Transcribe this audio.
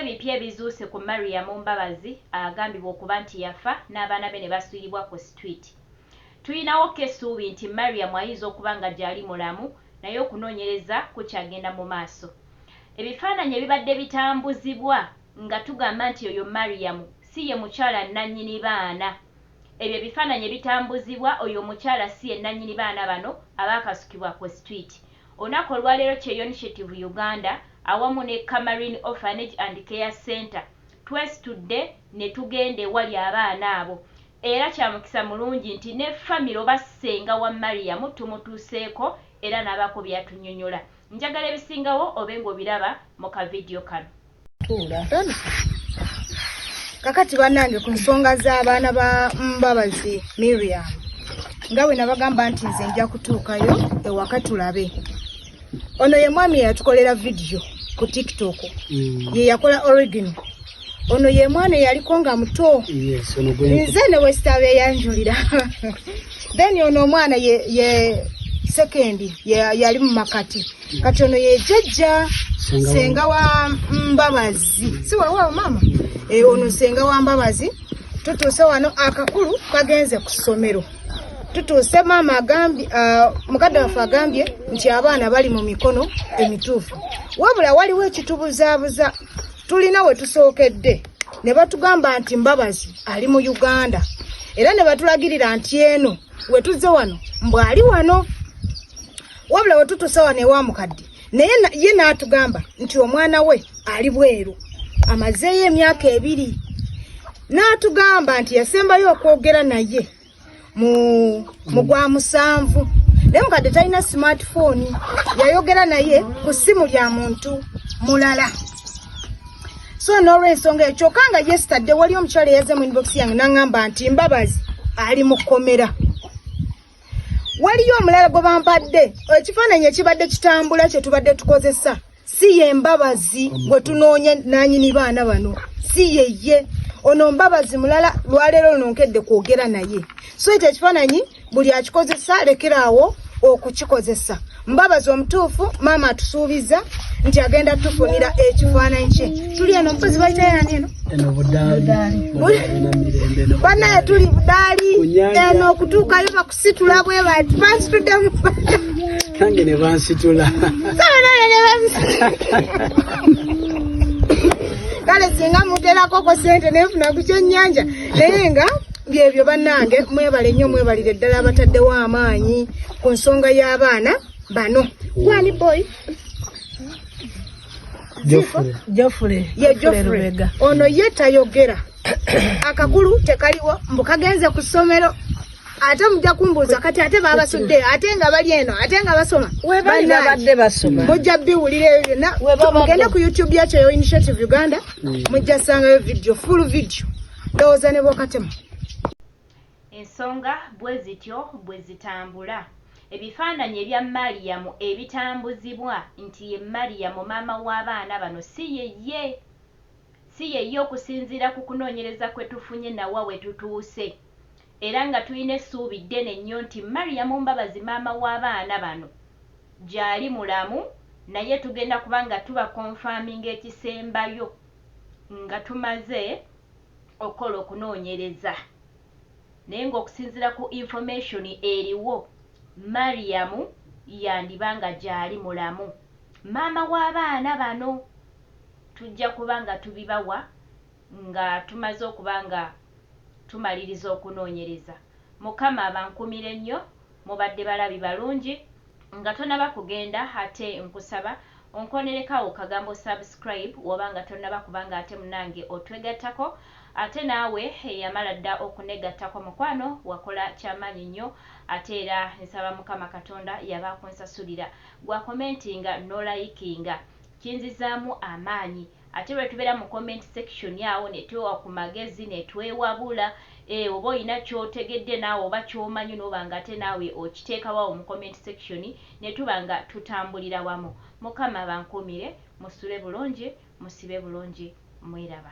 ebipya ebizuuse ku Mariam Mbabazi agambibwa okuba nti yafa n'abaana be ne basuulibwa ku street. Tulinawo essuubi nti Mariam ayinza okuba nga gyali mulamu naye okunoonyereza kukyagenda mu maaso. Ebifaananyi ebibadde bitambuzibwa nga tugamba nti oyo Mariam si ye mukyala nannyini baana. Ebyo ebifaananyi ebitambuzibwa oyo omukyala si ye nannyini baana bano abaakasukibwa ku street. Olunaku olwaleero Kyeyo Initiative Uganda awamu ne Camarine Orphanage and Care Center twesitudde ne tugenda ewali abaana abo. Era kyamukisa mulungi nti ne famire oba ssenga wa Mariam tumutuuseeko era n'abako byatunyonyola. Njagala ebisingawo obe ng'obiraba mu kavidiyo kano. Kakati bannange ku nsonga z'abaana ba Mbabazi Miriam nga bwe nabagamba nti nze nja kutuukayo ewaka tulabe. Ono ye mwami yatukolera vidiyo ku TikTok ye yakola Oregon. Ono ye mwana yaliko nga muto nze ne westabe yanjulira. Then ono omwana ye sekendi yali mu makati kati ono ye jjajja senga wa Mbabazi si wawa mama ono senga wa Mbabazi. Tutuuse wano akakulu kagenze ku ssomero. Tutuuse mama agambye mukadde waffe agambye nti abaana bali mu mikono emituufu wabula waliwo ekitubuzaabuza. Tulina we tusookedde ne batugamba nti Mbabazi ali mu Uganda era ne batulagirira nti eno we tuzze wano mbw'ali wano wabula we tutuuse wano ewa mukadde naye ye n'atugamba nti omwana we ali bweru amazeeyo emyaka 2 n'atugamba nti yasembayo okwogera naye mu gwa 7 naye mukadde talina smartphone yayogera naye ku ssimu lya muntu mulala. So n'olw'ensonga ekyo kanga yesterday wali omukyala yaze mu inbox yange n'angamba nti Mbabazi ali mu kkomera. Waliyo omulala gwe bampadde ekifaananyi ekibadde kitambula kye tubadde tukozesa si ye Mbabazi gwe tunoonya nannyini baana bano si ye. Ono Mbabazi mulala lwaleero lunonkedde kwogera naye. So ekyo ekifaananyi buli akikozesa lekeraawo okukikozesa. Mbabazi omutuufu maama atusuubiza nti agenda tufunira ekifaananyi kye. Tuli eno mpozi bayita yani eno? Eno Budaali. Banaye tuli Budaali eno okutuukayo bakusitula bwe bati bansituddemu. Kange ne bansitula. Kale singa muteerako ko ssente neefuna ku kyennyanja naye nga byebyo bannange mwebale nnyo mwebalire ddala abataddewo amaanyi ku nsonga y'abaana bano. Gwani boy Geoffrey ono ye tayogera akakulu tekaliwo mbu kagenze ku ssomero ate mujja kumbuuza kati ate babasudde ate nga bali eno ate nga basoma babadde basoma mujja biwulira ebyo byonna mugende ku YouTube ya Kyeyo Initiative Uganda mujja sangayo video full video ndowooza ne bwokatema. Ensonga bwe zityo bwe zitambula. Ebifaananyi ebya Mariam ebitambuzibwa nti ye Mariam maama w'abaana bano si ye okusinziira ku kunoonyereza kwe tufunye nawa we tutuuse. Era nga tulina essuubi ddene nnyo nti Mariam Mbabazi maama w'abaana bano gy'ali mulamu naye tugenda kuba nga tuba confirming ekisembayo nga tumaze okola okunoonyereza. Naye ng'okusinziira ku information eriwo Mariam yandibanga gy'ali mulamu. Maama w'abaana bano tujja kuba nga tubibawa nga tumaze okuba nga tumaliriza okunoonyereza. Mukama abankumire nnyo mubadde balabi balungi nga tonaba kugenda ate nkusaba onkonerekawo kagambo subscribe woba nga tonaba kubanga ate munange otwegattako ate naawe yamala dda okunegattako mukwano wakola kyamaanyi nnyo ate era nsaba Mukama Katonda yaba akunsasulira gwa commentinga nolayikinga kinzizaamu amaanyi ate bwe tubeera mu comment section yawo ne twewa ku magezi ne twewabula oba olina ky'otegedde naawe oba ky'omanyi n'oba nga ate naawe okiteekawo mu comment section ne tuba nga tutambulira wamu. Mukama bankumire musule bulungi musibe bulungi mweraba.